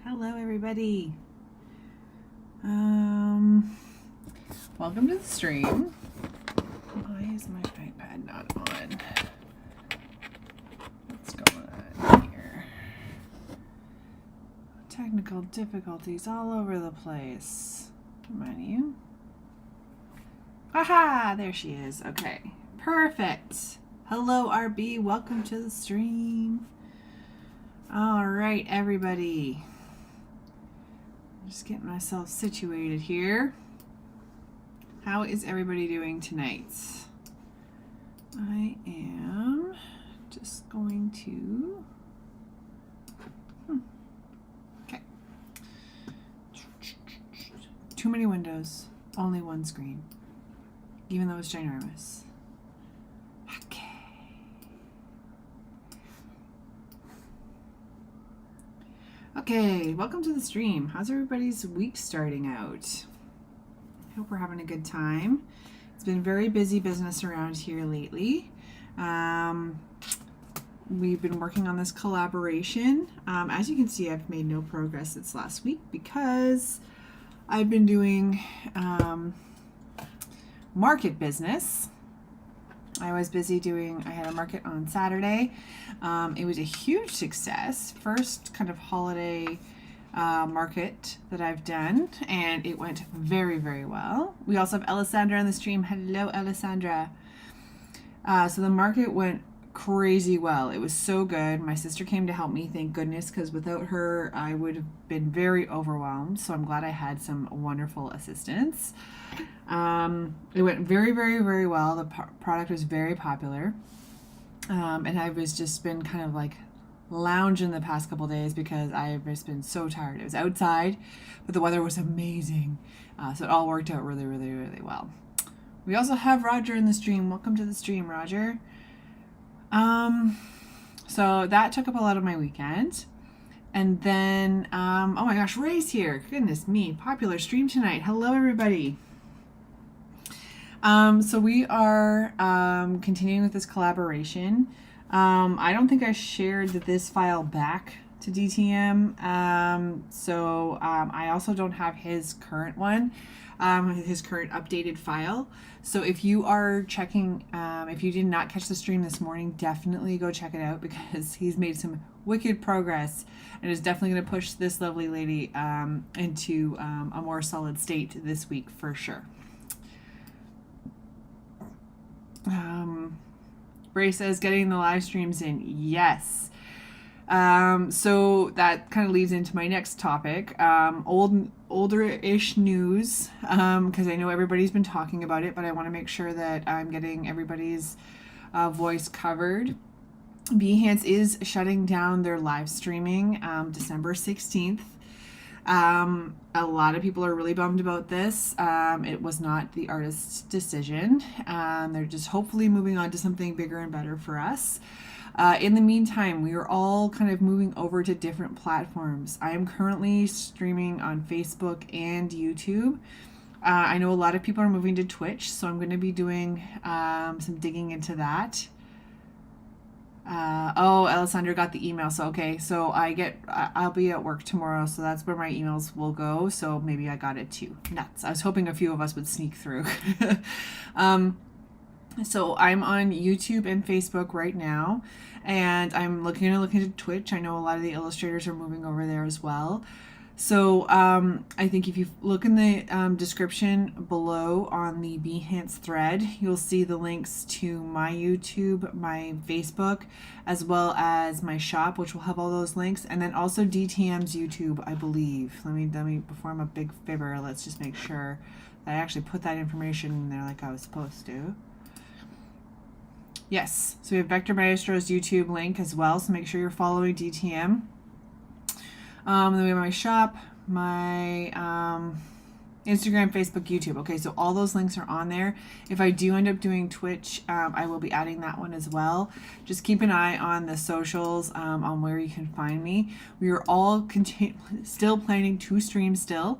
Hello, everybody. Welcome to the stream. Why is my iPad not on? What's going on here? Technical difficulties all over the place. Come on, you. Aha! There she is. Okay. Perfect. Hello, RB. Welcome to the stream. All right, everybody. Just getting myself situated here. How is everybody doing tonight? I am just going to... Okay. Too many windows, only one screen, even though it's ginormous. Okay. Okay, welcome to the stream. How's everybody's week starting out? I hope we're having a good time. It's been very busy business around here lately. We've been working on this collaboration. As you can see, I've made no progress since last week because I've been doing market business. I was busy I had a market on Saturday. It was a huge success. First kind of holiday market that I've done, and it went very, very well. We also have Alessandra on the stream. Hello, Alessandra. So the market went crazy well. It was so good. My sister came to help me, thank goodness, because without her, I would have been very overwhelmed. So I'm glad I had some wonderful assistance. It went very, very, very well. The product was very popular. And I've just been kind of like lounging the past couple days because I've just been so tired. It was outside, but the weather was amazing. So it all worked out really, really, really well. We also have Roger in the stream. Welcome to the stream, Roger. So that took up a lot of my weekend. And then, oh my gosh, Ray's here. Goodness me, popular stream tonight. Hello, everybody. So we are continuing with this collaboration. I don't think I shared this file back to DTM. I also don't have his current one, his current updated file. So if you are checking, if you did not catch the stream this morning, definitely go check it out because he's made some wicked progress and is definitely going to push this lovely lady into a more solid state this week for sure. Ray says getting the live streams in. Yes. So that kind of leads into my next topic, older-ish news, because I know everybody's been talking about it, but I want to make sure that I'm getting everybody's voice covered. Behance is shutting down their live streaming December 16th. A lot of people are really bummed about this. It was not the artist's decision. They're just hopefully moving on to something bigger and better for us. In the meantime, we are all kind of moving over to different platforms. I am currently streaming on Facebook and YouTube. I know a lot of people are moving to Twitch, so I'm going to be doing some digging into that. Oh, Alessandra got the email. So, okay. So I'll be at work tomorrow. So that's where my emails will go. So maybe I got it too. Nuts. I was hoping a few of us would sneak through. So I'm on YouTube and Facebook right now, and I'm looking into Twitch. I know a lot of the illustrators are moving over there as well. So I think if you look in the description below on the Behance thread, you'll see the links to my YouTube, my Facebook, as well as my shop, which will have all those links, and then also DTM's YouTube, I believe. Let me before I'm a big fibber, let's just make sure that I actually put that information in there like I was supposed to. Yes, so we have Vector Maestro's YouTube link as well, so make sure you're following DTM. Then we have my shop, my Instagram, Facebook, YouTube. Okay, so all those links are on there. If I do end up doing Twitch, I will be adding that one as well. Just keep an eye on the socials on where you can find me. We are all still planning to stream still.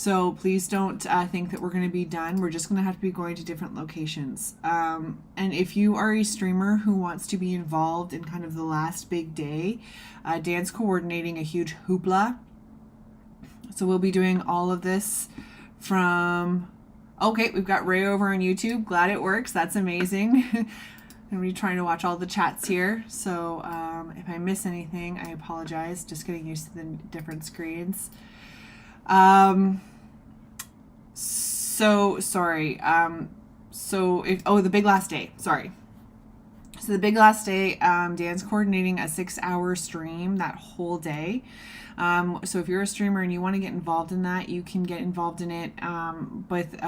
So please don't think that we're going to be done. We're just going to have to be going to different locations. And if you are a streamer who wants to be involved in kind of the last big day, Dan's coordinating a huge hoopla So we'll be doing all of this from, okay, we've got Ray over on YouTube. Glad it works. That's amazing. I'm going to be trying to watch all the chats here. So if I miss anything, I apologize. Just getting used to the different screens. So sorry. The big last day. Sorry. So the big last day, Dan's coordinating a 6-hour stream that whole day. So if you're a streamer and you want to get involved in that, you can get involved in it with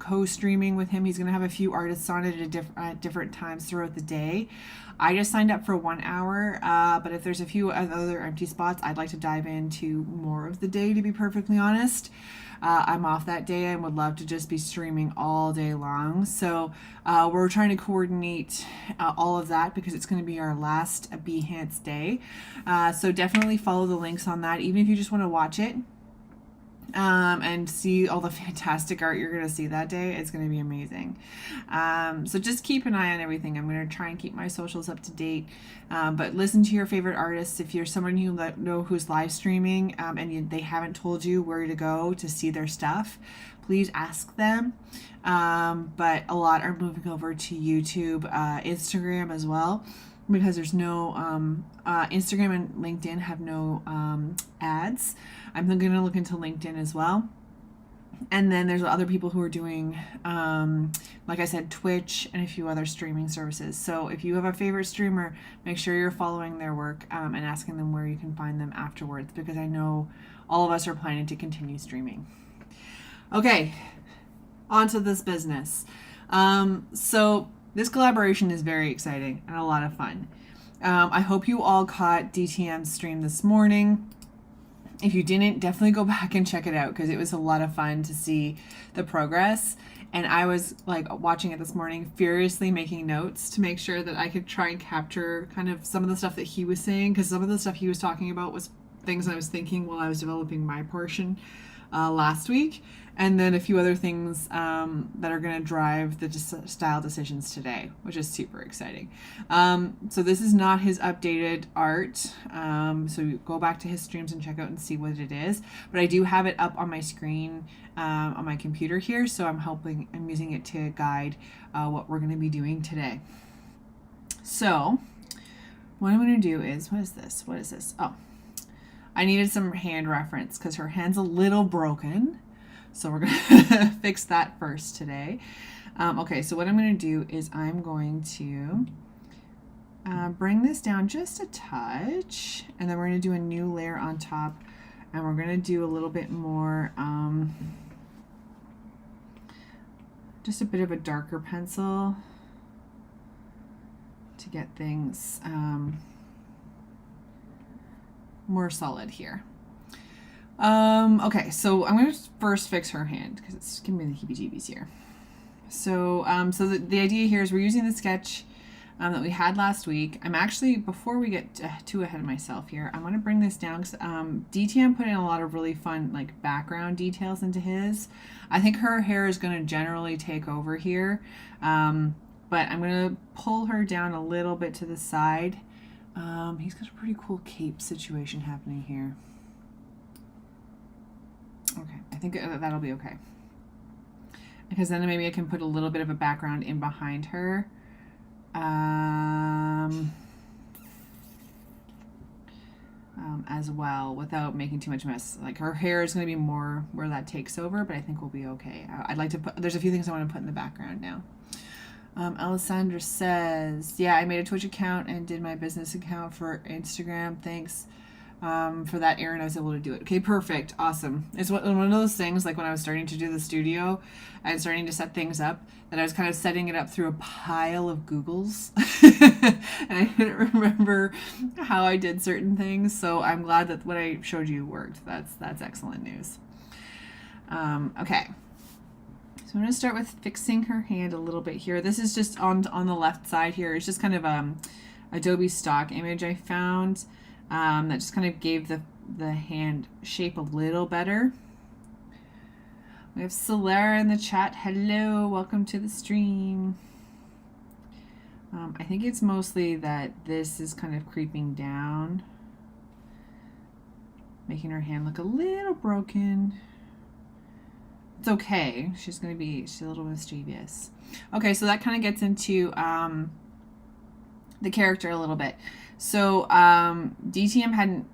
co-streaming with him. He's going to have a few artists on it at different times throughout the day. I just signed up for 1 hour, but if there's a few other empty spots, I'd like to dive into more of the day, to be perfectly honest. I'm off that day and would love to just be streaming all day long. So we're trying to coordinate all of that because it's going to be our last Behance day. So definitely follow the links on that, even if you just want to watch it. And see all the fantastic art you're going to see that day. It's going to be amazing. So just keep an eye on everything. I'm going to try and keep my socials up to date. But listen to your favorite artists. If you're someone you know who's live streaming and they haven't told you where to go to see their stuff, please ask them. But a lot are moving over to YouTube, Instagram as well, because there's no Instagram and LinkedIn have no ads. I'm going to look into LinkedIn as well. And then there's other people who are doing, like I said, Twitch and a few other streaming services. So if you have a favorite streamer, make sure you're following their work and asking them where you can find them afterwards, because I know all of us are planning to continue streaming. Okay, on to this business. So this collaboration is very exciting and a lot of fun. I hope you all caught DTM's stream this morning. If you didn't, definitely go back and check it out, because it was a lot of fun to see the progress. And I was like watching it this morning, furiously making notes to make sure that I could try and capture kind of some of the stuff that he was saying, because some of the stuff he was talking about was things I was thinking while I was developing my portion last week. And then a few other things that are going to drive the style decisions today, which is super exciting. So this is not his updated art. So you go back to his streams and check out and see what it is. But I do have it up on my screen on my computer here. So I'm using it to guide what we're going to be doing today. So what I'm going to do is, what is this? Oh, I needed some hand reference because her hand's a little broken. So we're going to fix that first today. Okay, so what I'm going to do is I'm going to bring this down just a touch, and then we're going to do a new layer on top, and we're going to do a little bit more, just a bit of a darker pencil to get things more solid here. Okay, so I'm going to first fix her hand because it's giving me the heebie-jeebies here. So, the idea here is we're using the sketch that we had last week. I'm actually, before we get too ahead of myself here, I'm going to bring this down because DTM put in a lot of really fun like background details into his. I think her hair is going to generally take over here, but I'm going to pull her down a little bit to the side. He's got a pretty cool cape situation happening here. Okay, I think that'll be okay. Because then maybe I can put a little bit of a background in behind her. As well, without making too much mess. Like her hair is going to be more where that takes over, but I think we'll be okay. I'd like to put, there's a few things I want to put in the background now. Alessandra says, yeah, I made a Twitch account and did my business account for Instagram. Thanks. For that, Aaron, I was able to do it. Okay, perfect. Awesome. It's one of those things, like when I was starting to do the studio and starting to set things up, that I was kind of setting it up through a pile of Googles. And I didn't remember how I did certain things. So I'm glad that what I showed you worked. That's excellent news. Okay. So I'm going to start with fixing her hand a little bit here. This is just on the left side here. It's just kind of Adobe stock image I found. That just kind of gave the hand shape a little better. We have Solara in the chat. Hello, welcome to the stream. I think it's mostly that this is kind of creeping down, making her hand look a little broken. It's okay. She's a little mischievous. Okay, so that kind of gets into the character a little bit. So DTM hadn't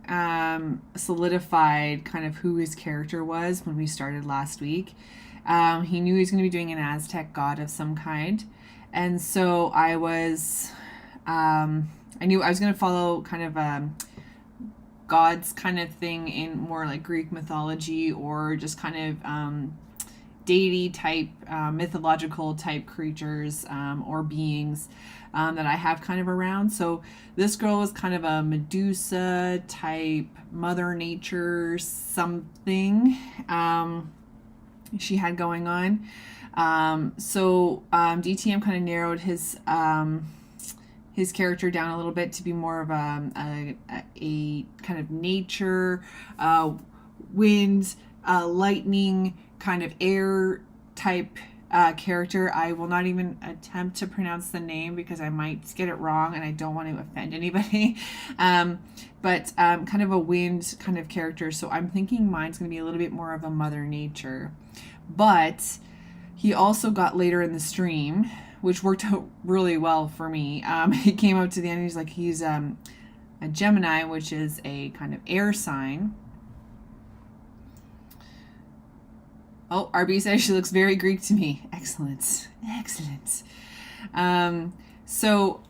solidified kind of who his character was when we started last week. He knew he was going to be doing an Aztec god of some kind. And so I knew I was going to follow kind of gods kind of thing in more like Greek mythology, or just kind of deity type, mythological type creatures or beings that I have kind of around. So this girl was kind of a Medusa type, Mother Nature something she had going on. So DTM kind of narrowed his character down a little bit to be more of a kind of nature, wind, lightning, kind of air type character. I will not even attempt to pronounce the name because I might get it wrong and I don't want to offend anybody. But kind of a wind kind of character. So I'm thinking mine's going to be a little bit more of a Mother Nature. But he also got later in the stream, which worked out really well for me. He came up to the end and he's like, he's a Gemini, which is a kind of air sign. Oh, RB says she looks very Greek to me. Excellent. Excellent. So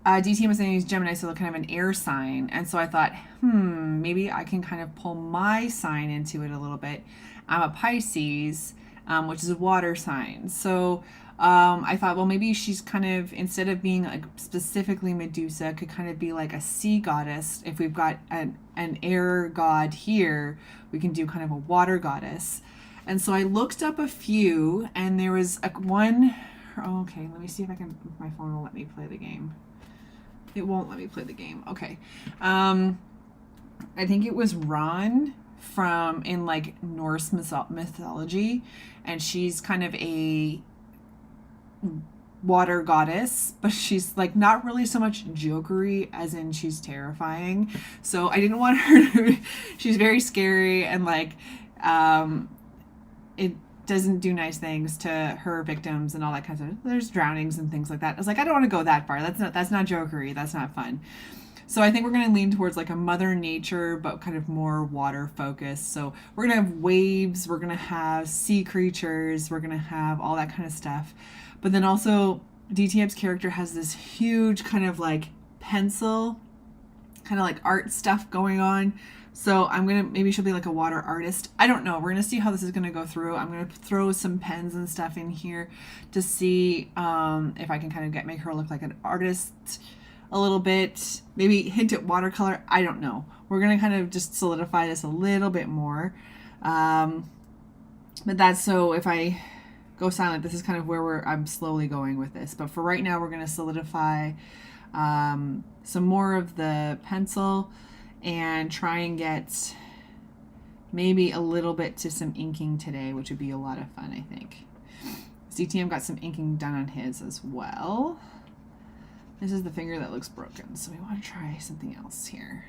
DTM was saying he's Gemini, so kind of an air sign. And so I thought, maybe I can kind of pull my sign into it a little bit. I'm a Pisces, which is a water sign. So I thought, well, maybe she's kind of, instead of being like specifically Medusa, could kind of be like a sea goddess. If we've got an air god here, we can do kind of a water goddess. And so I looked up a few, and there was one. Okay, let me see if my phone will let me play the game. It won't let me play the game. Okay. I think it was Ron in like Norse mythology, and she's kind of a water goddess, but she's like not really so much jokery as in she's terrifying. So I didn't want her to, she's very scary, and like it doesn't do nice things to her victims and all that kind of stuff. There's drownings and things like that. I was like, I don't want to go that far. That's not jokery. That's not fun. So I think we're going to lean towards like a Mother Nature, but kind of more water focused. So we're going to have waves. We're going to have sea creatures. We're going to have all that kind of stuff. But then also DTM's character has this huge kind of like pencil, kind of like art stuff going on. So maybe she'll be like a water artist. I don't know. We're going to see how this is going to go through. I'm going to throw some pens and stuff in here to see if I can kind of make her look like an artist a little bit. Maybe hint at watercolor. I don't know. We're going to kind of just solidify this a little bit more. But that's so if I go silent, this is kind of where I'm slowly going with this. But for right now, we're going to solidify some more of the pencil and try and get maybe a little bit to some inking today, which would be a lot of fun, I think. CTM got some inking done on his as well. This is the finger that looks broken, so we want to try something else here.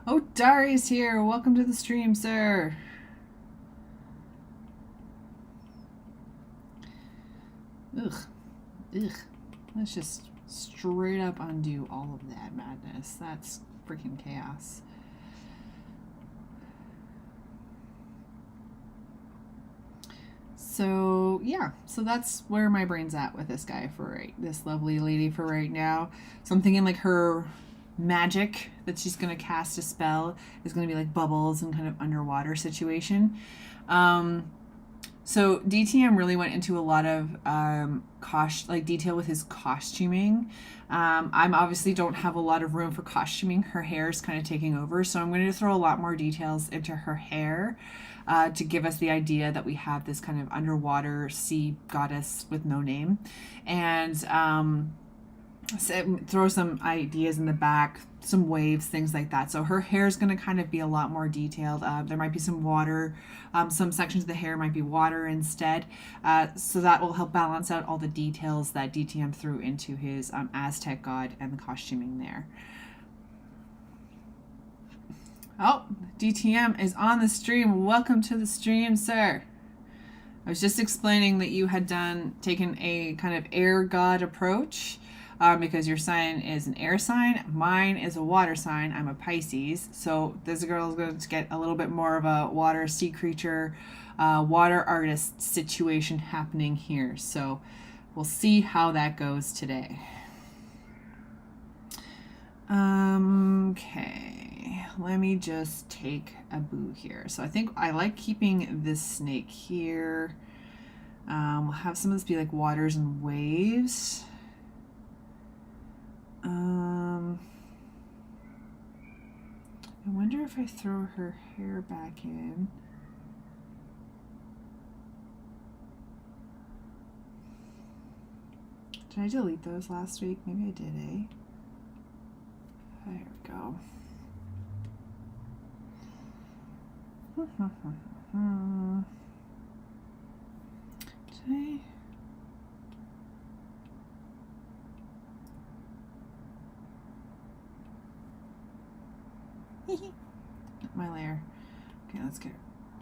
Oh, Dari's here. Welcome to the stream, sir. Ugh. Let's just straight up undo all of that madness. That's freaking chaos. So yeah, so that's where my brain's at with this guy this lovely lady for right now. So I'm thinking like her magic that she's going to cast a spell is going to be like bubbles and kind of underwater situation. So DTM really went into a lot of detail with his costuming. I'm obviously don't have a lot of room for costuming. Her hair is kind of taking over, so I'm going to throw a lot more details into her hair to give us the idea that we have this kind of underwater sea goddess with no name. And throw some ideas in the back, some waves, things like that. So her hair is going to kind of be a lot more detailed. There might be some water, some sections of the hair might be water instead. So that will help balance out all the details that DTM threw into his Aztec god and the costuming there. Oh, DTM is on the stream. Welcome to the stream, sir. I was just explaining that you had taken a kind of air god approach. Because your sign is an air sign. Mine is a water sign. I'm a Pisces. So this girl is going to get a little bit more of a water sea creature, water artist situation happening here. So we'll see how that goes today. Okay, let me just take a boo here. So I think I like keeping this snake here. We'll have some of this be like waters and waves. I wonder if I throw her hair back in. Did I delete those last week? Maybe I did, eh? There we go. Did I? My layer. Okay, let's get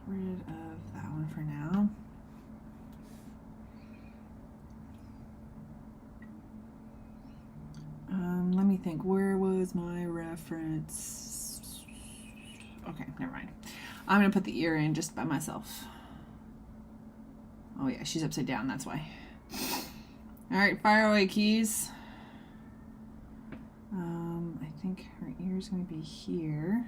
rid of that one for now. Let me think. Where was my reference? Okay, never mind. I'm gonna put the ear in just by myself. Oh yeah, she's upside down. That's why. All right, fire away, keys. I think her ear is going to be here.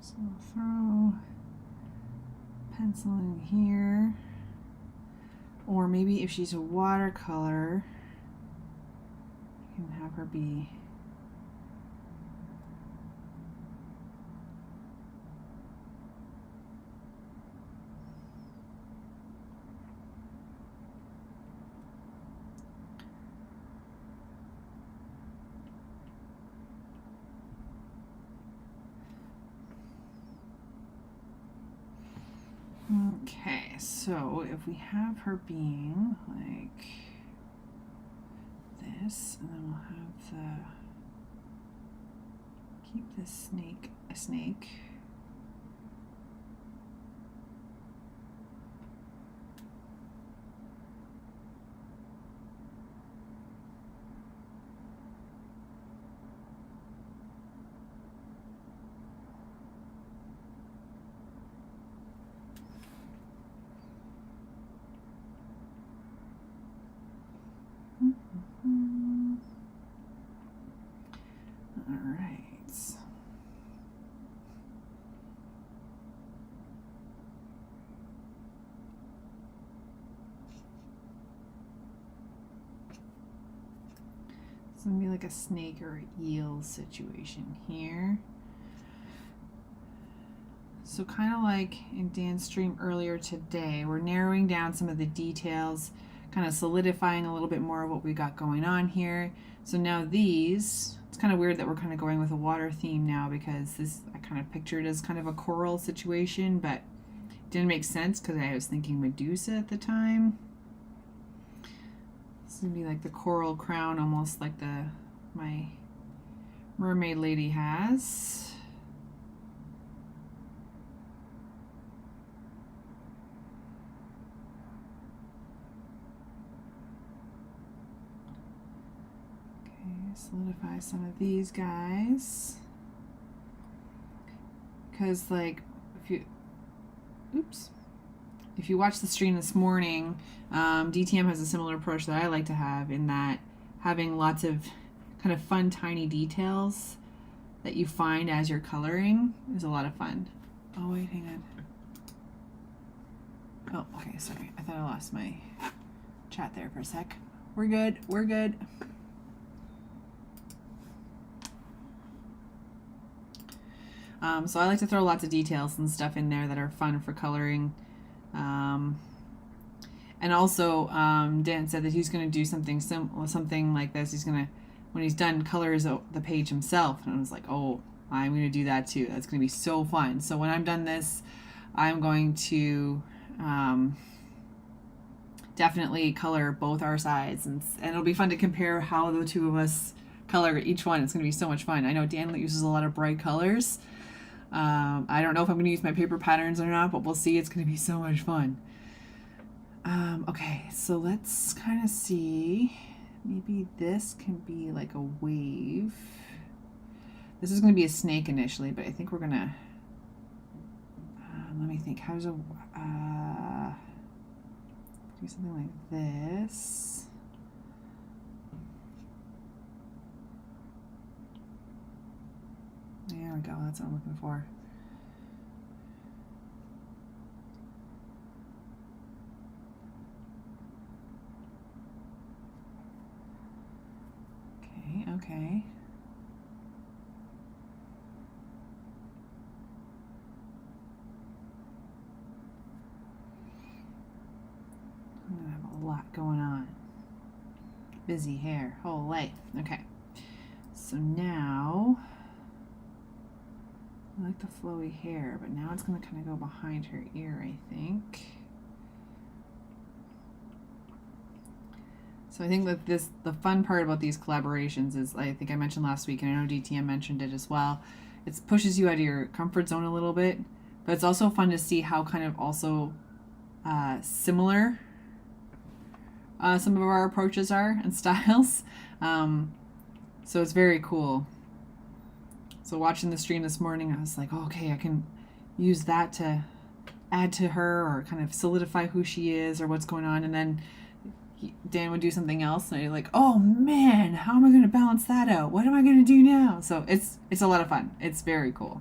So we'll throw pencil in here. Or maybe if she's a watercolor, you can have her be okay, so if we have her being like this, and then we'll have keep this snake a snake. It's gonna be like a snake or eel situation here. So kind of like in Dan's stream earlier today, we're narrowing down some of the details, kind of solidifying a little bit more of what we got going on here. So now these, it's kind of weird that we're kind of going with a water theme now, because this I kind of pictured as kind of a coral situation, but it didn't make sense because I was thinking Medusa at the time. It's gonna be like the coral crown, almost like my mermaid lady has. Okay, solidify some of these guys. Because like if you watch the stream this morning, DTM has a similar approach that I like to have, in that having lots of kind of fun, tiny details that you find as you're coloring is a lot of fun. Oh, wait, hang on. Oh, okay, sorry. I thought I lost my chat there for a sec. We're good. We're good. So I like to throw lots of details and stuff in there that are fun for coloring. And also, Dan said that he's going to do something like this. He's going to, when he's done, colors the page himself. And I was like, oh, I'm going to do that too. That's going to be so fun. So when I'm done this, I'm going to definitely color both our sides. And it'll be fun to compare how the two of us color each one. It's going to be so much fun. I know Dan uses a lot of bright colors. I don't know if I'm going to use my paper patterns or not, but we'll see. It's going to be so much fun. Okay, so let's kind of see. Maybe this can be like a wave. This is going to be a snake initially, but I think we're going to... let me think. How does a... do something like this. There we go. That's what I'm looking for. Okay. I'm gonna have a lot going on. Busy hair, whole life. Okay. So now, I like the flowy hair, but now it's gonna kind of go behind her ear, I think. So I think that the fun part about these collaborations is, I think I mentioned last week, and I know DTM mentioned it as well, it pushes you out of your comfort zone a little bit, but it's also fun to see how kind of also similar some of our approaches are and styles. So it's very cool. So watching the stream this morning, I was like, oh, okay, I can use that to add to her or kind of solidify who she is or what's going on, and then Dan would do something else, and you're like, oh man, how am I going to balance that out? What am I going to do now? So it's a lot of fun. It's very cool.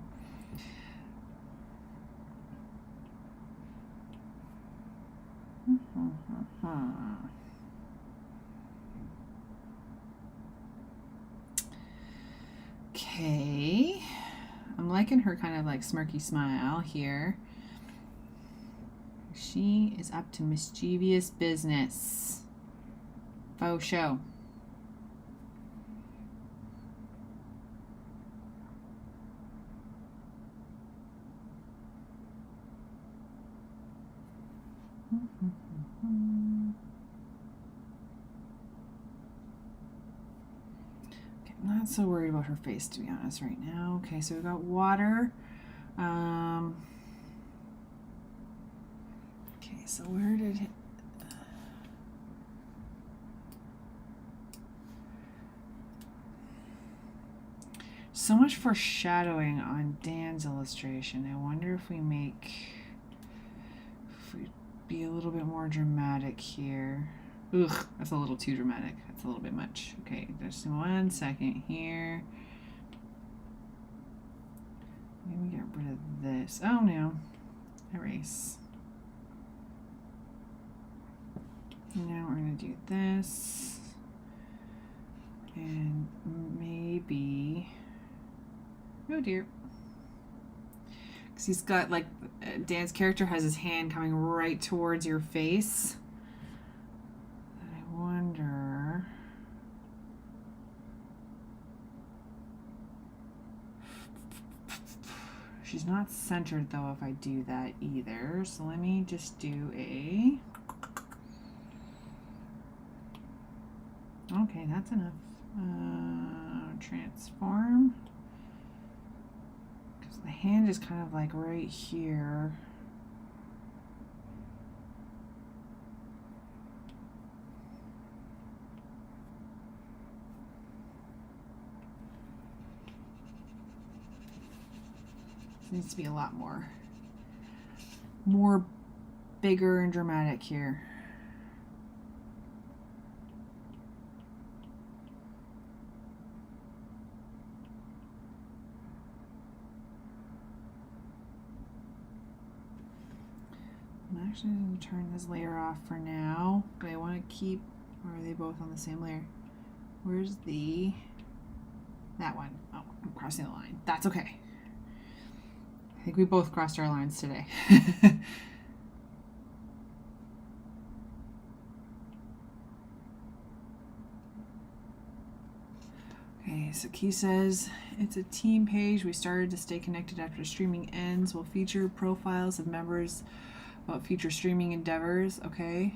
Okay. I'm liking her kind of like smirky smile here. She is up to mischievous business. Faux show. Okay, I'm not so worried about her face, to be honest, right now. Okay, so we've got water. Okay, so where did it... So much foreshadowing on Dan's illustration. I wonder if we be a little bit more dramatic here. Ugh, that's a little too dramatic. That's a little bit much. Okay, just 1 second here. Maybe get rid of this. Oh no. Erase. Now we're going to do this. And maybe... Oh dear. Because he's got, like, Dan's character has his hand coming right towards your face. I wonder... She's not centered, though, if I do that either. So let me just do a... Okay, that's enough. Transform. Because the hand is kind of like right here. This needs to be a lot more bigger and dramatic here. Actually, I'm going to turn this layer off for now, but I want to keep, or are they both on the same layer? Where's that one? Oh, I'm crossing the line. That's okay. I think we both crossed our lines today. Okay, so Key says, it's a team page. We started to stay connected after streaming ends. We'll feature profiles of members about future streaming endeavors. Okay.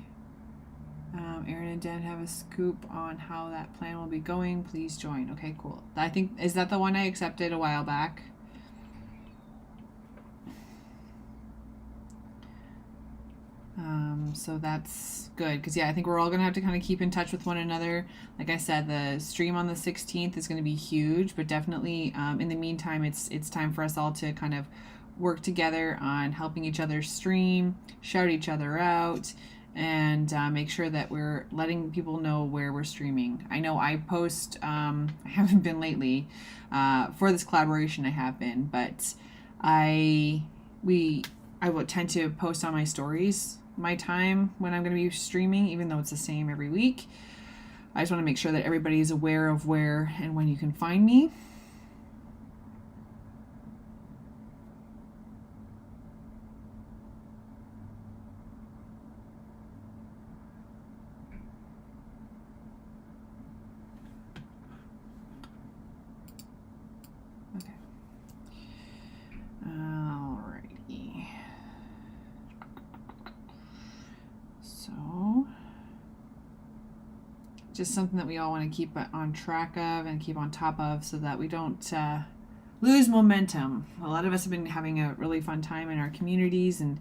Aaron and Dan have a scoop on how that plan will be going. Please join. Okay, cool. I think, is that the one I accepted a while back? So that's good, because yeah, I think we're all gonna have to kind of keep in touch with one another. Like I said, the stream on the 16th is going to be huge, but definitely in the meantime, it's time for us all to kind of work together on helping each other stream, shout each other out, and make sure that we're letting people know where we're streaming. I know I post, I haven't been lately for this collaboration. I have been, but I will tend to post on my stories my time when I'm going to be streaming, even though it's the same every week. I just want to make sure that everybody is aware of where and when you can find me. Okay. Alrighty. So, just something that we all want to keep on track of and keep on top of so that we don't lose momentum. A lot of us have been having a really fun time in our communities and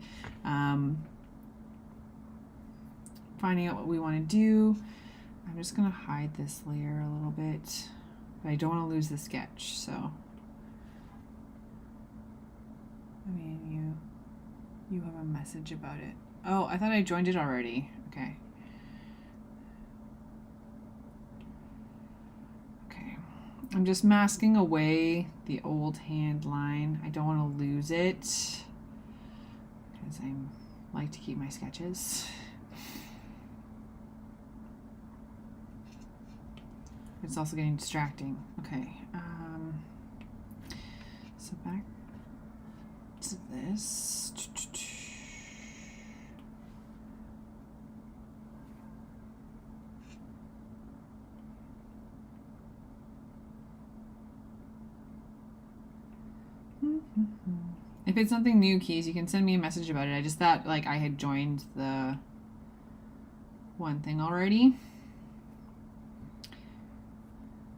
finding out what we want to do. I'm just going to hide this layer a little bit, but I don't want to lose the sketch. So, I mean, you have a message about it. Oh, I thought I joined it already. Okay. Okay. I'm just masking away the old hand line. I don't want to lose it because I like to keep my sketches. It's also getting distracting. Okay. So back to this. If it's something new, Keys, you can send me a message about it. I just thought like I had joined the one thing already.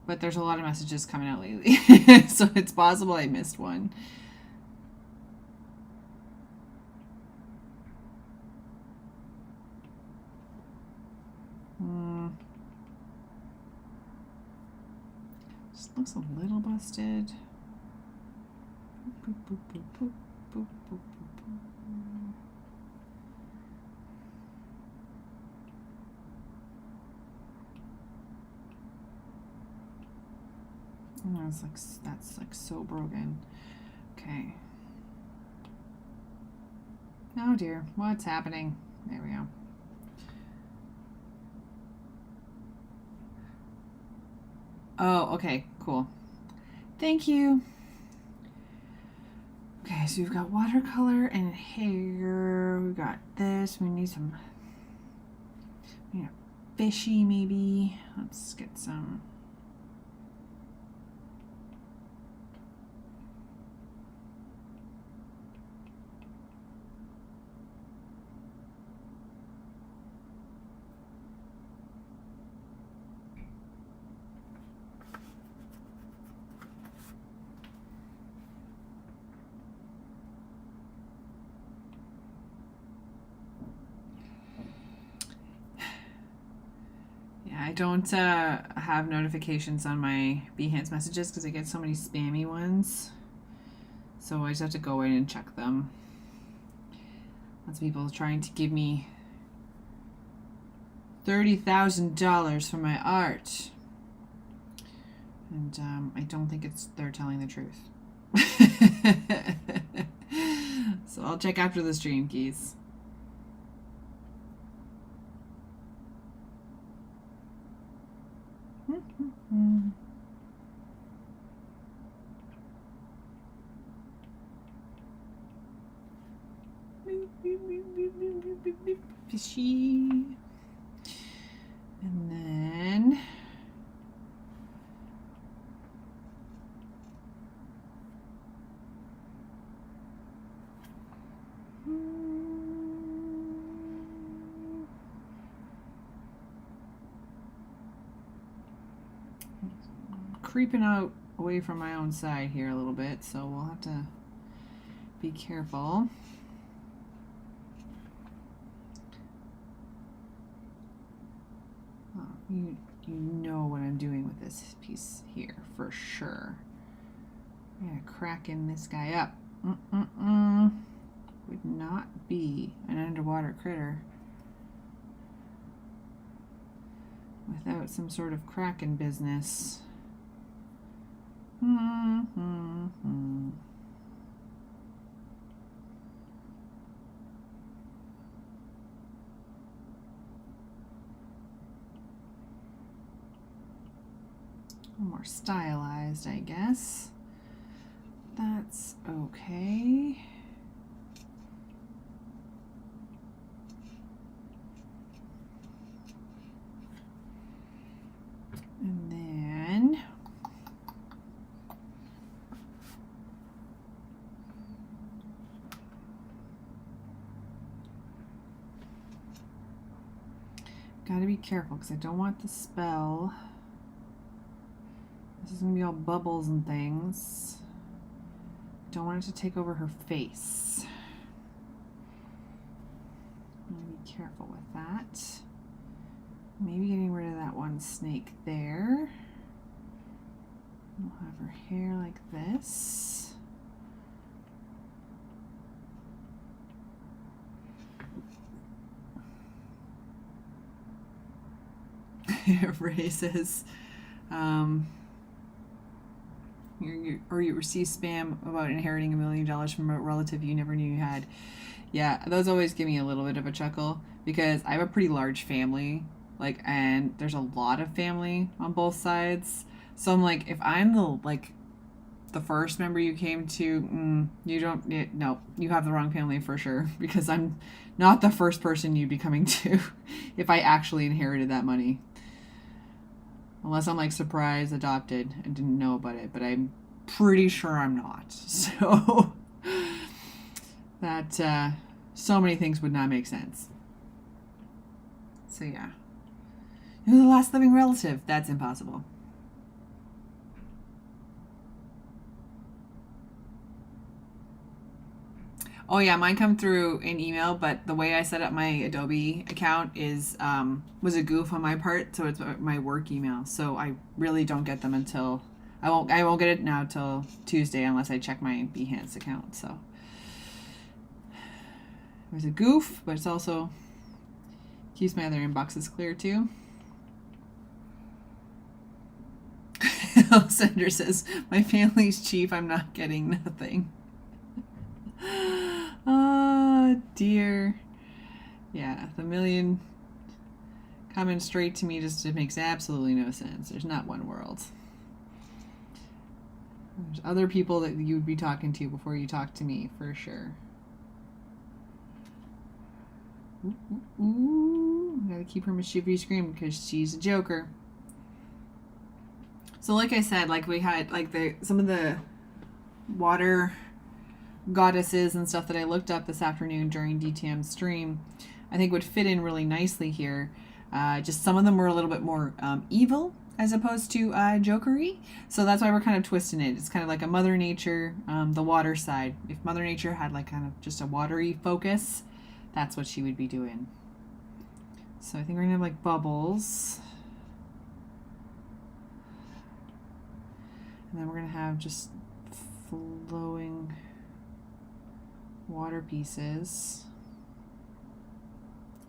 But there's a lot of messages coming out lately. So it's possible I missed one. Just looks a little busted. Boop, boop, boop, boop, boop, boop, boop, boop. Oh, that's like so broken. Okay. Oh dear, what's happening? There we go. Oh, okay, cool. Thank you. Okay, so we've got watercolor and hair. We've got this. We need some, fishy maybe. Let's get some. I don't have notifications on my Behance messages because I get so many spammy ones. So I just have to go in and check them. Lots of people trying to give me $30,000 for my art. And I don't think they're telling the truth. So I'll check after the stream, Keys. Fishy. And then creeping out away from my own side here a little bit, so we'll have to be careful. Oh, you know what I'm doing with this piece here for sure. I'm gonna crack in this guy up. Would not be an underwater critter without some sort of cracking business. More stylized, I guess. That's okay. And then gotta be careful because I don't want the spell. This is gonna be all bubbles and things. Don't want it to take over her face. I'm gonna be careful with that. Maybe getting rid of that one snake there. We'll have her hair like this. Ray says, you receive spam about inheriting $1 million from a relative you never knew you had. Yeah, those always give me a little bit of a chuckle because I have a pretty large family, and there's a lot of family on both sides. So I'm like, if I'm the first member you came to, no, you have the wrong family for sure, because I'm not the first person you'd be coming to if I actually inherited that money. Unless I'm surprise adopted and didn't know about it, but I'm pretty sure I'm not. So that so many things would not make sense. So yeah, you're the last living relative. That's impossible. Oh yeah, mine come through in email, but the way I set up my Adobe account is was a goof on my part, so it's my work email. So I really don't get them until I won't get it now till Tuesday unless I check my Behance account. So it was a goof, but it's also keeps my other inboxes clear too. Sandra says, "My family's chief. I'm not getting nothing." Oh dear. Yeah, the million coming straight to me just makes absolutely no sense. There's not one world. There's other people that you would be talking to before you talk to me, for sure. Ooh, gotta keep her mischievous scream because she's a joker. So like I said, we had some of the water goddesses and stuff that I looked up this afternoon during DTM's stream, I think would fit in really nicely here. Just some of them were a little bit more evil as opposed to jokery. So that's why we're kind of twisting it. It's kind of like a Mother Nature, the water side. If Mother Nature had kind of just a watery focus, that's what she would be doing. So I think we're gonna have bubbles. And then we're gonna have just flowing water pieces.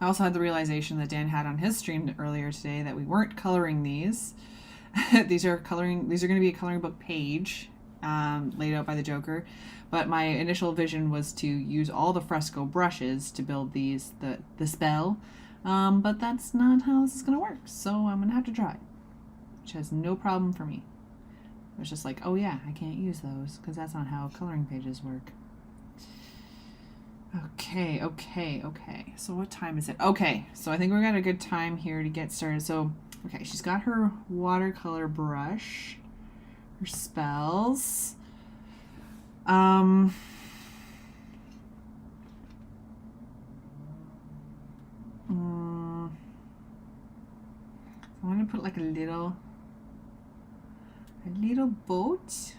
I also had the realization that Dan had on his stream earlier today that we weren't coloring these. These are going to be a coloring book page laid out by the Joker. But my initial vision was to use all the fresco brushes to build the spell. But that's not how this is going to work. So I'm going to have to try. which has no problem for me. It's just like, oh yeah, I can't use those because that's not how coloring pages work. Okay. So what time is it? Okay, so I think we're at a good time here to get started. So, okay, she's got her watercolor brush, her spells. I want to put like a little boat.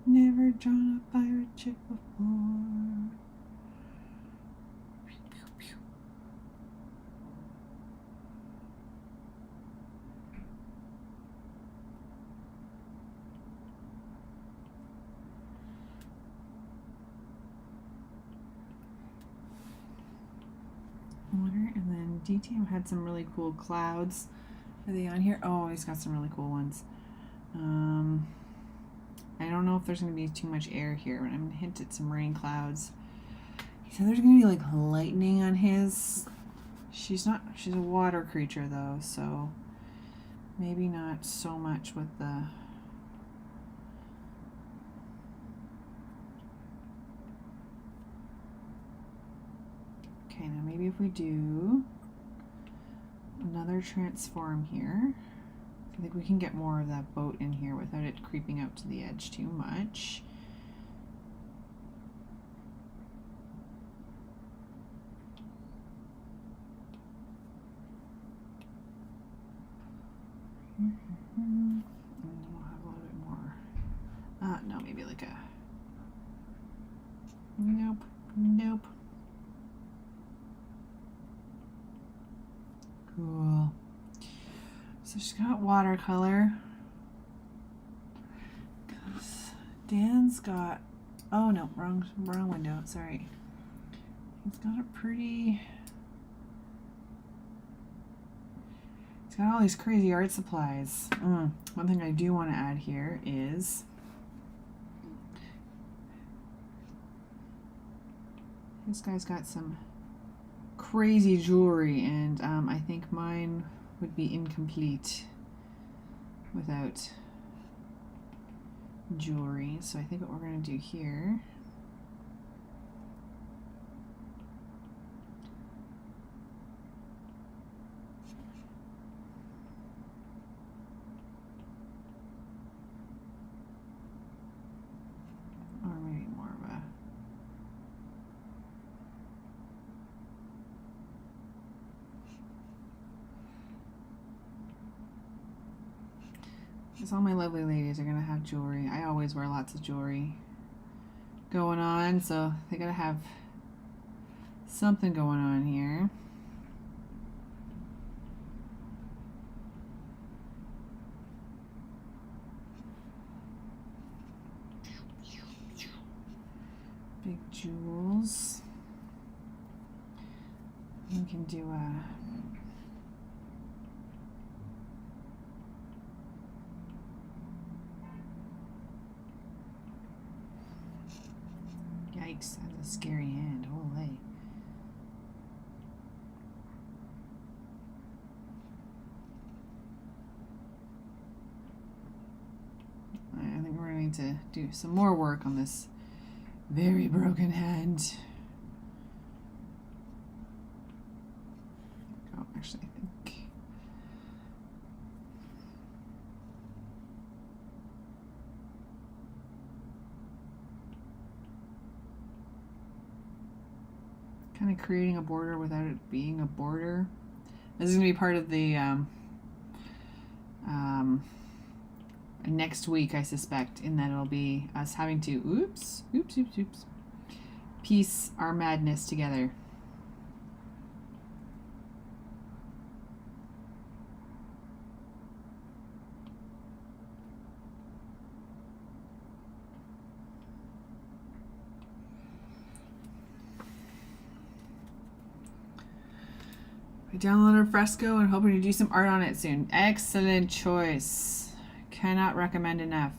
Never drawn a pirate ship before. Water, and then DTM had some really cool clouds. Are they on here? Oh, he's got some really cool ones. I don't know if there's going to be too much air here, but I'm going to hint at some rain clouds. He said there's going to be like lightning on his. She's a water creature though, so maybe not so much with the. Okay, now maybe if we do another transform here, I think we can get more of that boat in here without it creeping out to the edge too much. And then we'll have a little bit more. No, maybe like a. Nope. Cool. So she's got watercolor. Dan's got. Oh no, wrong window. Sorry. He's got a pretty. He's got all these crazy art supplies. One thing I do want to add here is. This guy's got some crazy jewelry, and I think mine would be incomplete without jewelry. So I think what we're going to do here or maybe more of a because all my lovely ladies are going to have jewelry. I always wear lots of jewelry going on, so they got to have something going on here. Big jewels. We can do a yikes, that's a scary hand. Holy. I think we're going to do some more work on this very broken hand. Oh, actually, I think. Kind of creating a border without it being a border. This is going to be part of the next week, I suspect, in that it'll be us having to oops, piece our madness together. I downloaded Fresco and hoping to do some art on it soon. Excellent choice. Cannot recommend enough.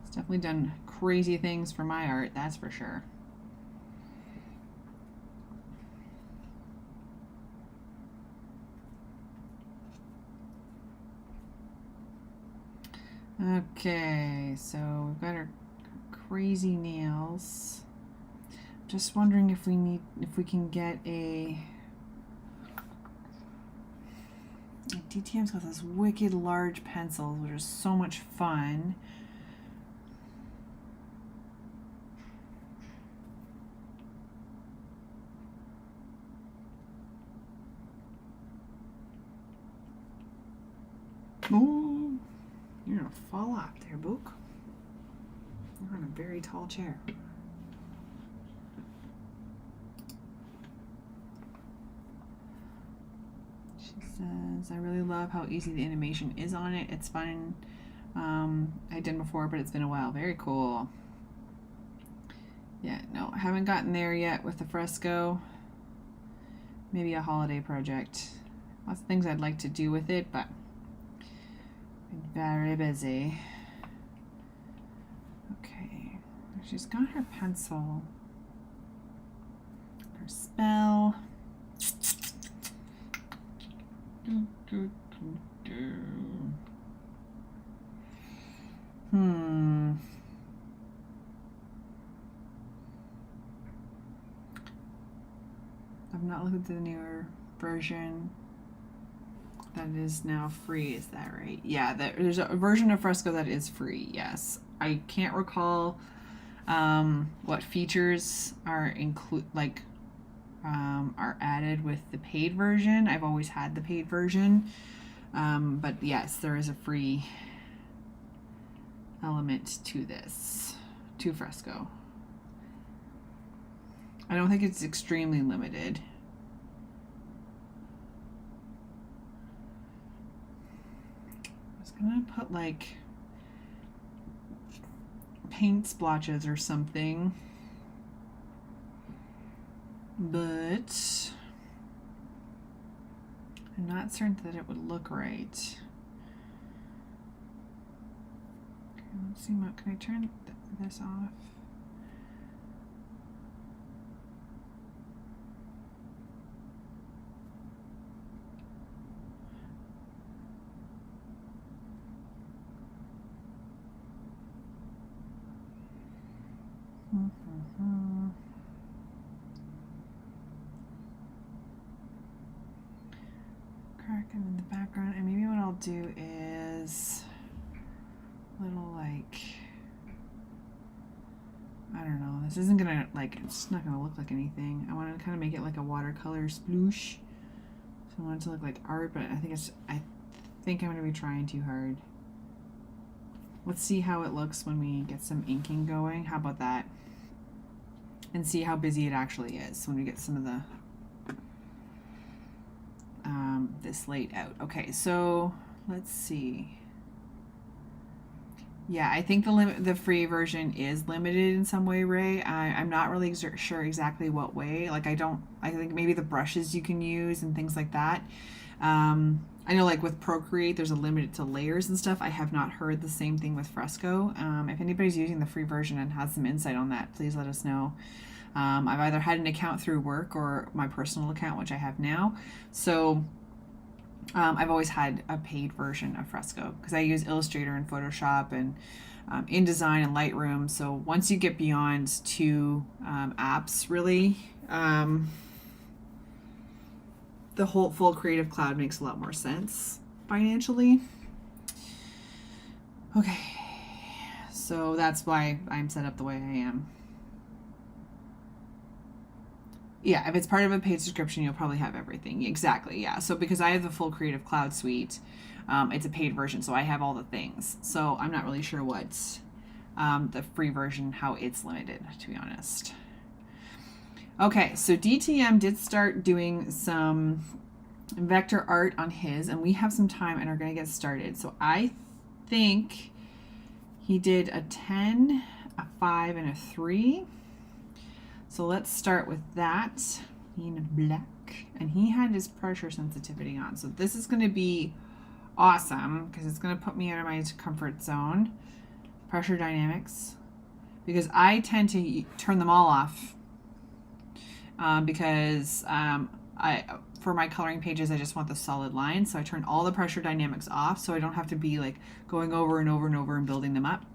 It's definitely done crazy things for my art, that's for sure. Okay, so we've got our crazy nails. Just wondering if we can get a DTM's got this wicked large pencils, which are so much fun. Ooh, you're gonna fall off there, Book. You're on a very tall chair. She says, I really love how easy the animation is on it. It's fun. I did before, but it's been a while. Very cool. Yeah, no, I haven't gotten there yet with the fresco. Maybe a holiday project. Lots of things I'd like to do with it, but been very busy. Okay, she's got her pencil, her spell. I've not looked at the newer version that is now free. Is that right? Yeah, there's a version of Fresco that is free. Yes, I can't recall what features are are added with the paid version. I've always had the paid version, but yes, there is a free element to this, to Fresco. I don't think it's extremely limited. I was gonna put like paint splotches or something, but I'm not certain that it would look right. Okay, let's see, can I turn this off? Cracking in the background, and maybe what I'll do is little like, I don't know, this isn't gonna it's not gonna look like anything. I want to kind of make it like a watercolor sploosh, so I want it to look like art, but I think I'm gonna be trying too hard. Let's see how it looks when we get some inking going. How about that? And see how busy it actually is when we get some of the this laid out. Okay, so let's see. Yeah, I think the free version is limited in some way, Ray. I'm not really sure exactly what way. I think maybe the brushes you can use and things like that. I know like with Procreate, there's a limit to layers and stuff. I have not heard the same thing with Fresco. If anybody's using the free version and has some insight on that, please let us know. I've either had an account through work or my personal account, which I have now. So I've always had a paid version of Fresco because I use Illustrator and Photoshop and InDesign and Lightroom. So once you get beyond two apps, really, the whole full Creative Cloud makes a lot more sense financially. Okay, so that's why I'm set up the way I am. Yeah, if it's part of a paid subscription, you'll probably have everything. Exactly, yeah. So because I have the full Creative Cloud suite, it's a paid version, so I have all the things. So I'm not really sure what's the free version, how it's limited, to be honest. Okay, so DTM did start doing some vector art on his, and we have some time and are going to get started. So I think he did a 10, a 5, and a 3. So let's start with that in black, and he had his pressure sensitivity on. So this is going to be awesome because it's going to put me out of my comfort zone. pressure dynamics, because I tend to turn them all off because for my coloring pages, I just want the solid lines. So I turn all the pressure dynamics off so I don't have to be like going over and over and over and building them up.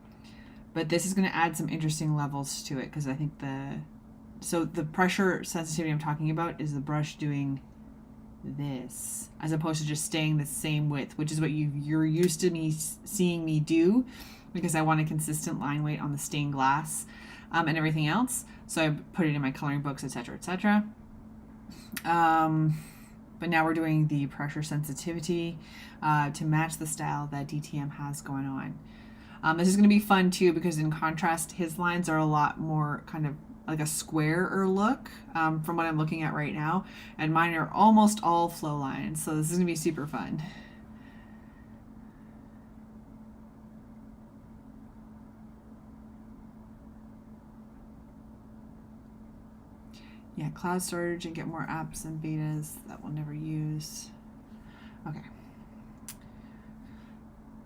But this is going to add some interesting levels to it, because I think the pressure sensitivity I'm talking about is the brush doing this as opposed to just staying the same width, which is what you're used to me seeing me do, because I want a consistent line weight on the stained glass and everything else. So I put it in my coloring books, etc., etc. But now we're doing the pressure sensitivity to match the style that DTM has going on. This is going to be fun too, because in contrast, his lines are a lot more kind of like a squarer look from what I'm looking at right now, and mine are almost all flow lines, so this is going to be super fun. Yeah, cloud storage and get more apps and betas that we'll never use. Okay.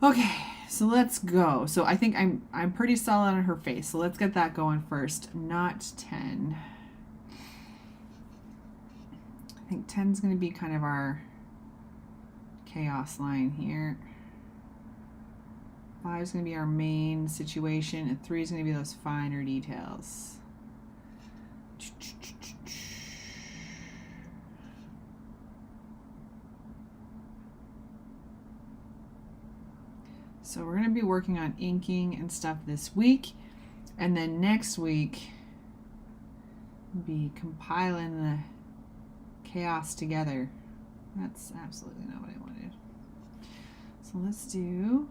Okay, so let's go. So I think I'm pretty solid on her face. So let's get that going first. Not 10. I think 10 is going to be kind of our chaos line here. 5 is going to be our main situation, and 3 is going to be those finer details. So we're going to be working on inking and stuff this week, and then next week be compiling the chaos together. That's absolutely not what I wanted. So let's do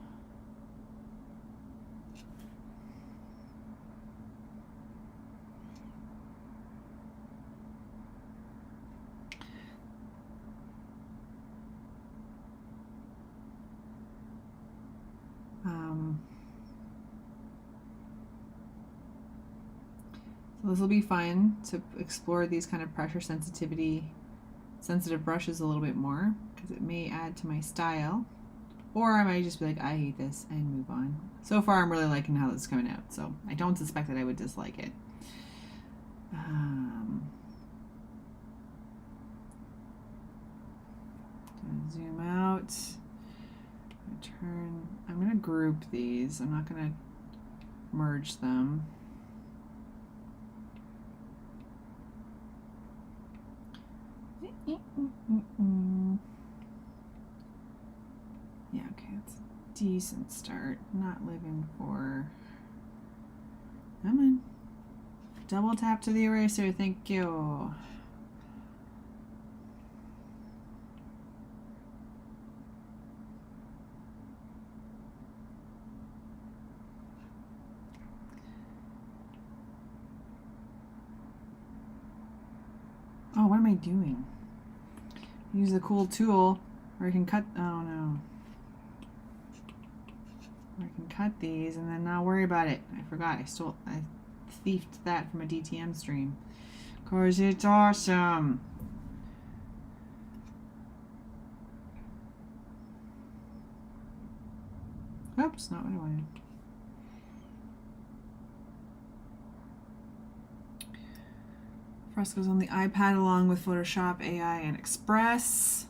so this will be fun to explore these kind of pressure sensitive brushes a little bit more, because it may add to my style, or I might just be like, I hate this, and move on. So far I'm really liking how this is coming out, so I don't suspect that I would dislike it. Zoom out, I'm going to group these. I'm not going to merge them. Yeah, okay, it's a decent start. Not living for... Come on. Double tap to the eraser, thank you. Oh, what am I doing? Use the cool tool where I can cut, oh no. I can cut these and then not worry about it. I forgot, I thiefed that from a DTM stream. 'Cause it's awesome. Oops, not what I wanted. Frescoes on the iPad along with Photoshop, AI, and Express.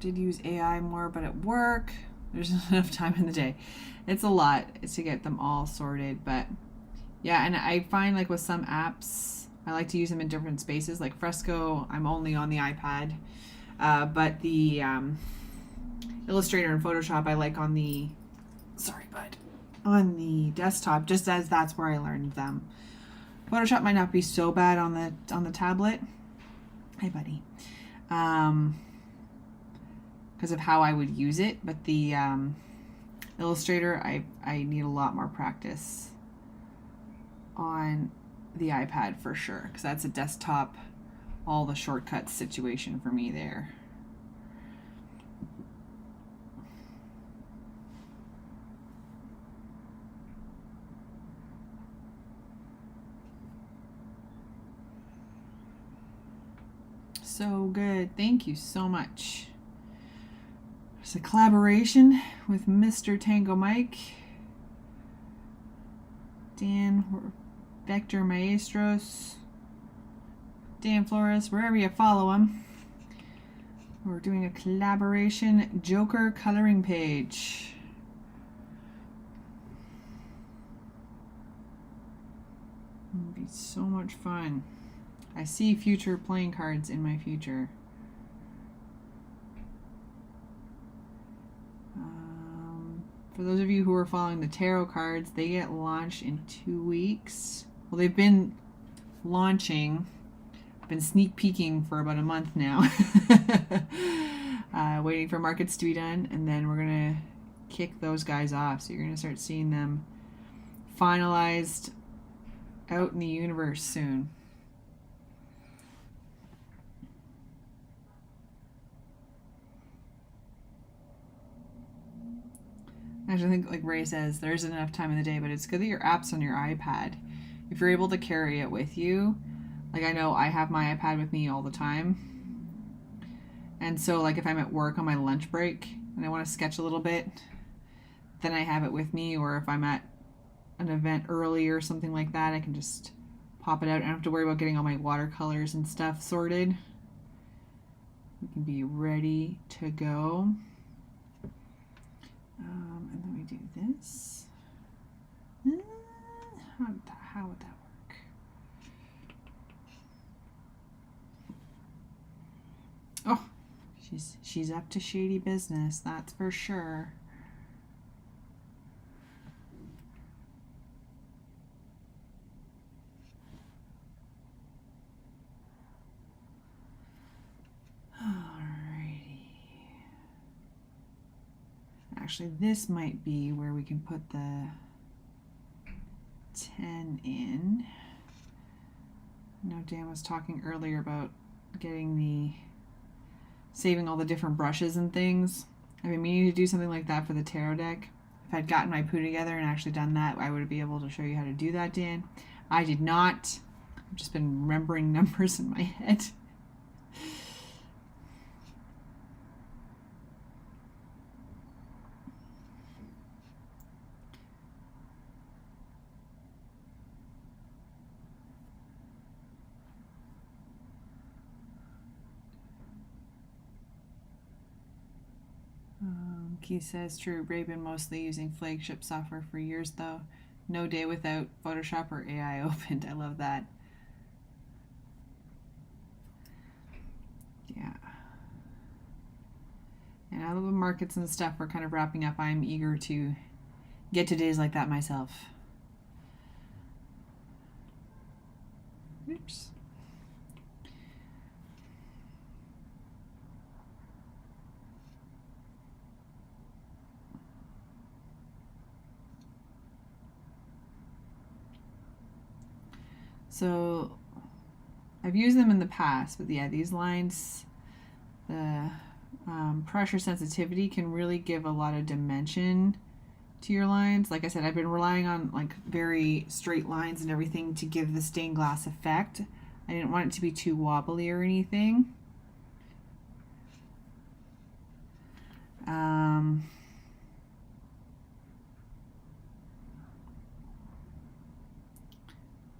Did use AI more, but at work, there's not enough time in the day. It's a lot to get them all sorted, but yeah, and I find like with some apps, I like to use them in different spaces. Like Fresco, I'm only on the iPad, but the Illustrator and Photoshop I like on the, on the desktop, just as that's where I learned them. Photoshop might not be so bad on the tablet. Hi, buddy. Because of how I would use it, but the Illustrator, I need a lot more practice on the iPad for sure, because that's a desktop, all the shortcuts situation for me there. So good. Thank you so much. There's a collaboration with Mr. Tango Mike, Dan Vector Maestros, Dan Flores, wherever you follow him. We're doing a collaboration Joker coloring page. It'll be so much fun. I see future playing cards in my future. For those of you who are following the tarot cards, they get launched in 2 weeks. Well, they've been launching. I've been sneak peeking for about a month now. Waiting for markets to be done, and then we're going to kick those guys off. So you're going to start seeing them finalized out in the universe soon. Actually, I think, like Ray says, there isn't enough time in the day, but it's good that your app's on your iPad. If you're able to carry it with you, like I know I have my iPad with me all the time. And so, like, if I'm at work on my lunch break and I want to sketch a little bit, then I have it with me. Or if I'm at an event early or something like that, I can just pop it out. I don't have to worry about getting all my watercolors and stuff sorted. We can be ready to go. And then we do this. How would that work? Oh, she's up to shady business, that's for sure. Actually, this might be where we can put the 10 in. I know Dan was talking earlier about saving all the different brushes and things. I've been meaning to do something like that for the tarot deck. If I'd gotten my poo together and actually done that, I would be able to show you how to do that, Dan. I did not. I've just been remembering numbers in my head. Keith says, true, Ray been mostly using flagship software for years, though. No day without Photoshop or AI opened. I love that. Yeah. And I love the markets and stuff we're kind of wrapping up. I'm eager to get to days like that myself. Oops. So I've used them in the past, but yeah, these lines, the pressure sensitivity can really give a lot of dimension to your lines. Like I said, I've been relying on like very straight lines and everything to give the stained glass effect. I didn't want it to be too wobbly or anything.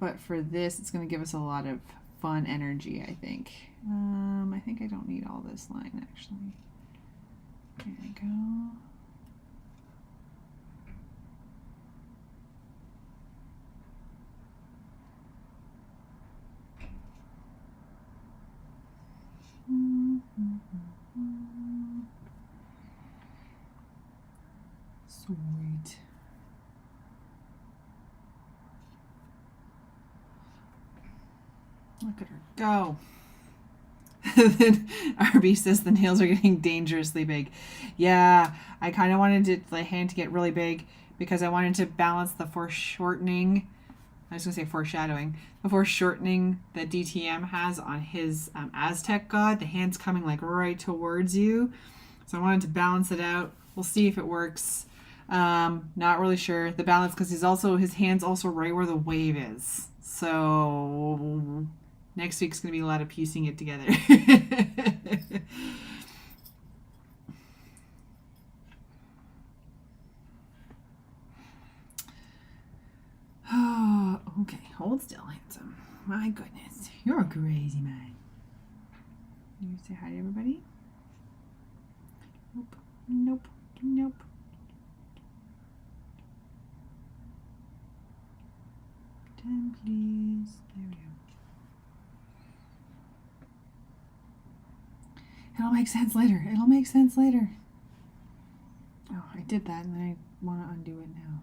But for this, it's going to give us a lot of fun energy, I think. I think I don't need all this line, actually. There we go. Sweet. Look at her go. Then RB says the nails are getting dangerously big. Yeah, I kind of wanted the hand to get really big because I wanted to balance the foreshortening. I was going to say foreshadowing. The foreshortening that DTM has on his Aztec god. The hand's coming like right towards you. So I wanted to balance it out. We'll see if it works. Not really sure. The balance, because his hand's also right where the wave is. So next week's going to be a lot of piecing it together. hold still, handsome. My goodness, you're a crazy man. You say hi to everybody? Nope, nope, nope. Time, please. There we go. It'll make sense later. It'll make sense later. Oh, I did that and then I want to undo it now.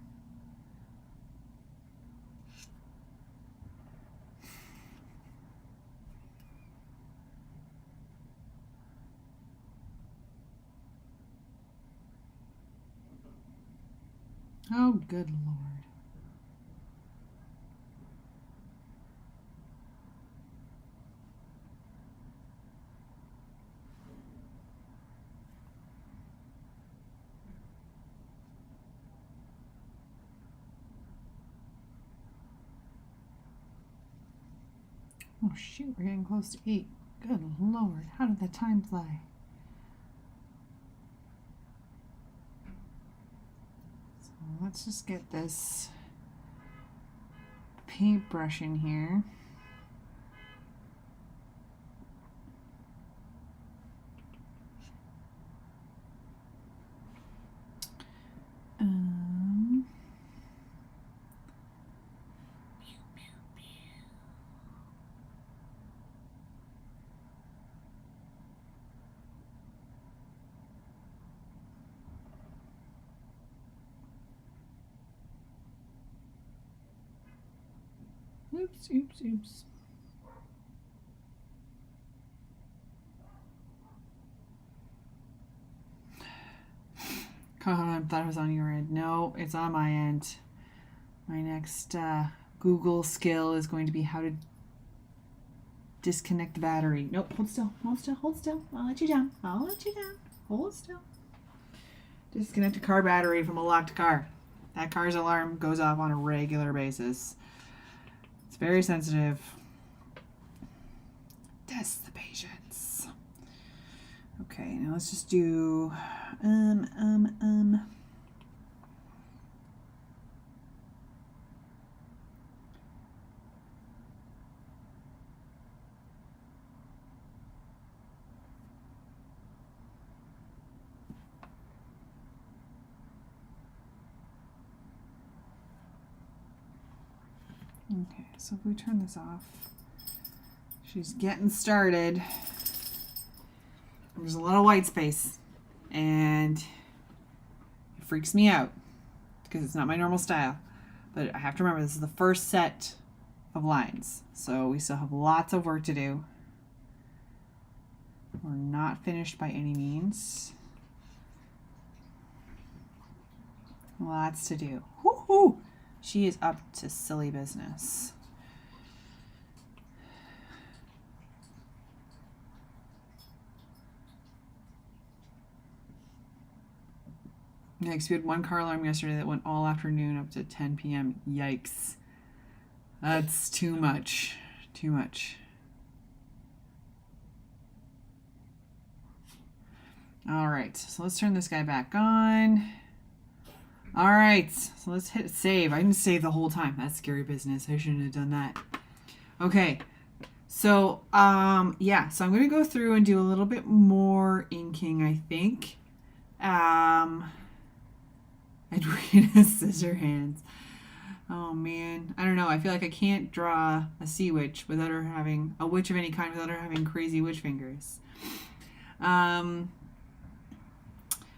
Oh, good Lord. Oh shoot, we're getting close to 8. Good Lord, how did the time fly? So let's just get this paintbrush in here. Oops, oops, oops. God, I thought it was on your end. No, it's on my end. My next Google skill is going to be how to disconnect the battery. Nope, hold still, hold still, hold still. I'll let you down. I'll let you down. Hold still. Disconnect a car battery from a locked car. That car's alarm goes off on a regular basis. It's very sensitive. Test the patience. Okay, now let's just do Okay, so if we turn this off, she's getting started. There's a lot of white space, and it freaks me out because it's not my normal style. But I have to remember, this is the first set of lines, so we still have lots of work to do. We're not finished by any means. Lots to do. Woohoo! She is up to silly business. Yikes, we had one car alarm yesterday that went all afternoon up to 10 p.m. Yikes. That's too much. Too much. All right, so let's turn this guy back on. All right, so let's hit save. I didn't save the whole time. That's scary business. I shouldn't have done that. Okay, so yeah, so I'm gonna go through and do a little bit more inking, I think. Edwina scissor hands. Oh man, I don't know. I feel like I can't draw a sea witch without her having a witch of any kind without her having crazy witch fingers.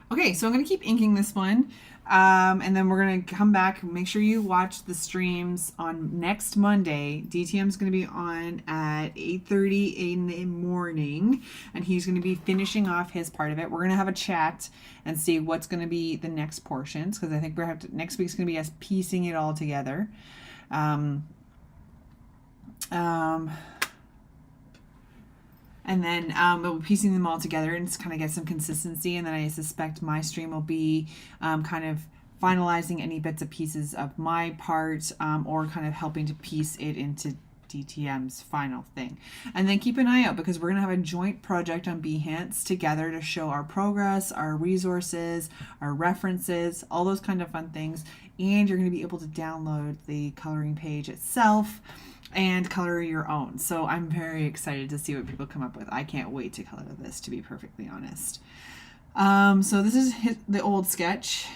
Okay, so I'm gonna keep inking this one. And then we're going to come back. Make sure you watch the streams on next Monday. DTM's going to be on at 8:30 in the morning, and he's going to be finishing off his part of it. We're going to have a chat and see what's going to be the next portions, because I think next week's going to be us piecing it all together. And then we'll be piecing them all together and just kind of get some consistency. And then I suspect my stream will be kind of finalizing any bits and pieces of my part, or kind of helping to piece it into DTM's final thing. And then keep an eye out, because we're going to have a joint project on Behance together to show our progress, our resources, our references, all those kind of fun things. And you're going to be able to download the coloring page itself and color your own. So I'm very excited to see what people come up with. I can't wait to color this, to be perfectly honest. So this is the old sketch,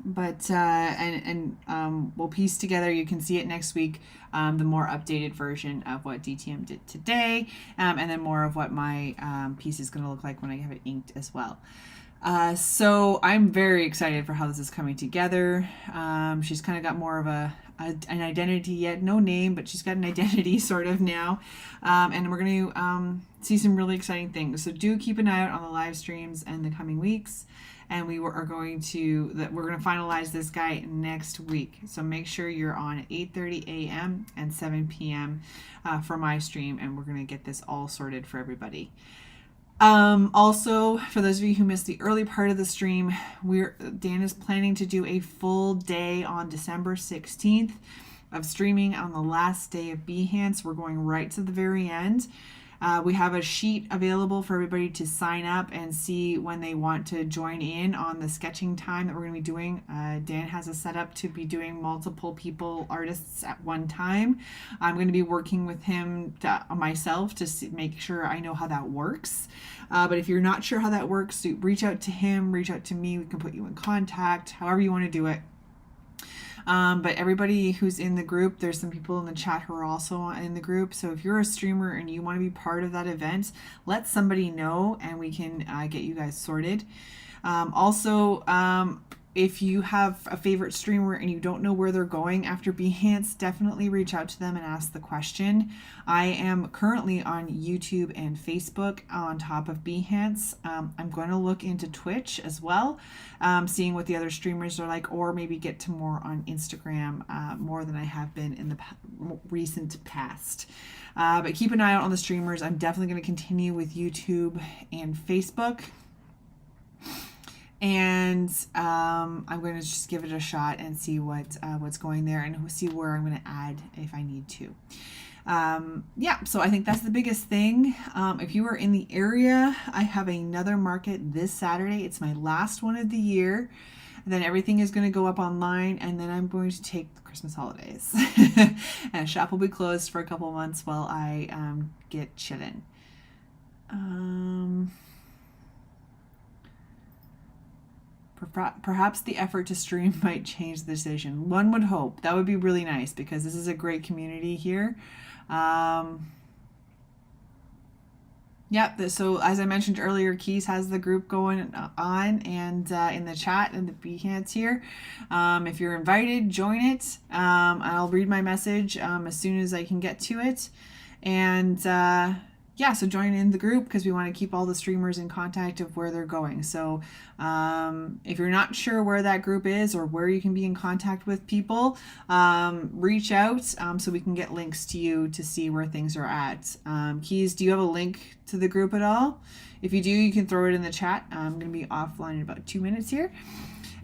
but we'll piece together. You can see it next week, the more updated version of what DTM did today, and then more of what my piece is going to look like when I have it inked as well. So I'm very excited for how this is coming together. She's kind of got more of an identity yet, no name, but she's got an identity sort of now. And we're going to see some really exciting things. So do keep an eye out on the live streams in the coming weeks. And we're going to finalize this guy next week. So make sure you're on at 8:30 a.m. and 7 p.m. For my stream, and we're going to get this all sorted for everybody. Also, for those of you who missed the early part of the stream, Dan is planning to do a full day on December 16th of streaming on the last day of Behance. We're going right to the very end. We have a sheet available for everybody to sign up and see when they want to join in on the sketching time that we're going to be doing. Dan has a setup to be doing multiple artists at one time. I'm going to be working with him myself to make sure I know how that works. But if you're not sure how that works, reach out to him, reach out to me. We can put you in contact, however you want to do it. But everybody who's in the group, there's some people in the chat who are also in the group. So if you're a streamer and you want to be part of that event, let somebody know and we can get you guys sorted. Also, if you have a favorite streamer and you don't know where they're going after Behance, definitely reach out to them and ask the question. I am currently on YouTube and Facebook on top of Behance. I'm going to look into Twitch as well, seeing what the other streamers are like, or maybe get to more on Instagram more than I have been in the recent past. But keep an eye out on the streamers. I'm definitely going to continue with YouTube and Facebook. And I'm going to just give it a shot and see what's going there and see where I'm going to add if I need to. Yeah, so I think that's the biggest thing. If you are in the area, I have another market this Saturday. It's my last one of the year. And then everything is going to go up online, and then I'm going to take the Christmas holidays. And shop will be closed for a couple of months while I get chillin'. Perhaps the effort to stream might change the decision. One would hope. That would be really nice, because this is a great community here. So as I mentioned earlier, Keys has the group going on, and in the chat and the Behance here. If you're invited, join it. I'll read my message as soon as I can get to it. And yeah, so join in the group, because we want to keep all the streamers in contact of where they're going. So if you're not sure where that group is or where you can be in contact with people, reach out so we can get links to you to see where things are at. Keys, do you have a link to the group at all? If you do, you can throw it in the chat. I'm going to be offline in about 2 minutes here.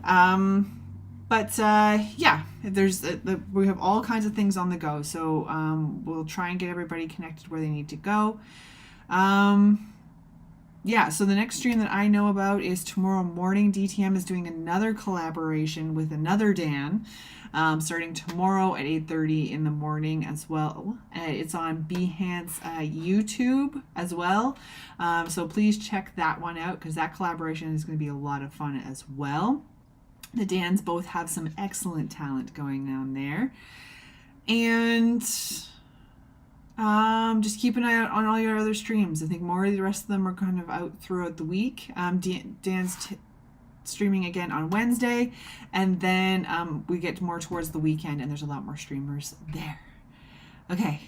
Yeah, we have all kinds of things on the go. So we'll try and get everybody connected where they need to go. Yeah, so the next stream that I know about is tomorrow morning. DTM is doing another collaboration with another Dan, starting tomorrow at 8:30 in the morning as well. It's on Behance YouTube as well. So please check that one out, because that collaboration is going to be a lot of fun as well. The Dans both have some excellent talent going on there. And just keep an eye out on all your other streams. I think more of the rest of them are kind of out throughout the week. Dan's streaming again on Wednesday, and then we get more towards the weekend, and there's a lot more streamers there. Okay.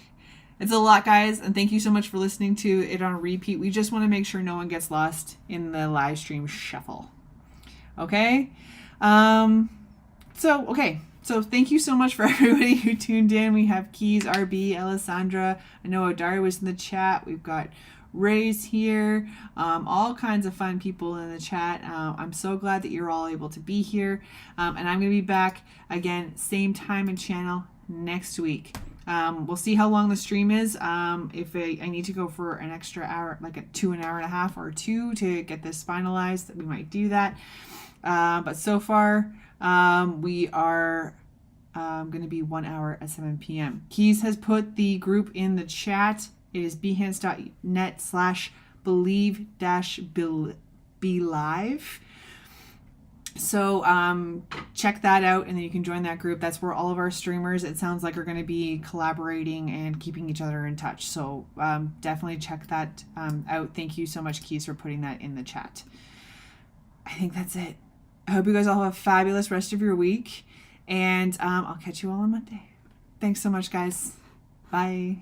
It's a lot, guys, and thank you so much for listening to it on repeat. We just want to make sure no one gets lost in the live stream shuffle. Okay? So thank you so much for everybody who tuned in. We have Keys, RB, Alessandra. I know Odari was in the chat. We've got Ray's here. All kinds of fun people in the chat. I'm so glad that you're all able to be here. And I'm going to be back again, same time and channel next week. We'll see how long the stream is. If I need to go for an extra hour, like an hour and a half or two to get this finalized, we might do that. But so far, we are going to be 1 hour at 7 p.m. Hues has put the group in the chat. It is behance.net/believe-be-live. So check that out, and then you can join that group. That's where all of our streamers, it sounds like, are going to be collaborating and keeping each other in touch. So definitely check that out. Thank you so much, Hues, for putting that in the chat. I think that's it. I hope you guys all have a fabulous rest of your week, and I'll catch you all on Monday. Thanks so much, guys. Bye.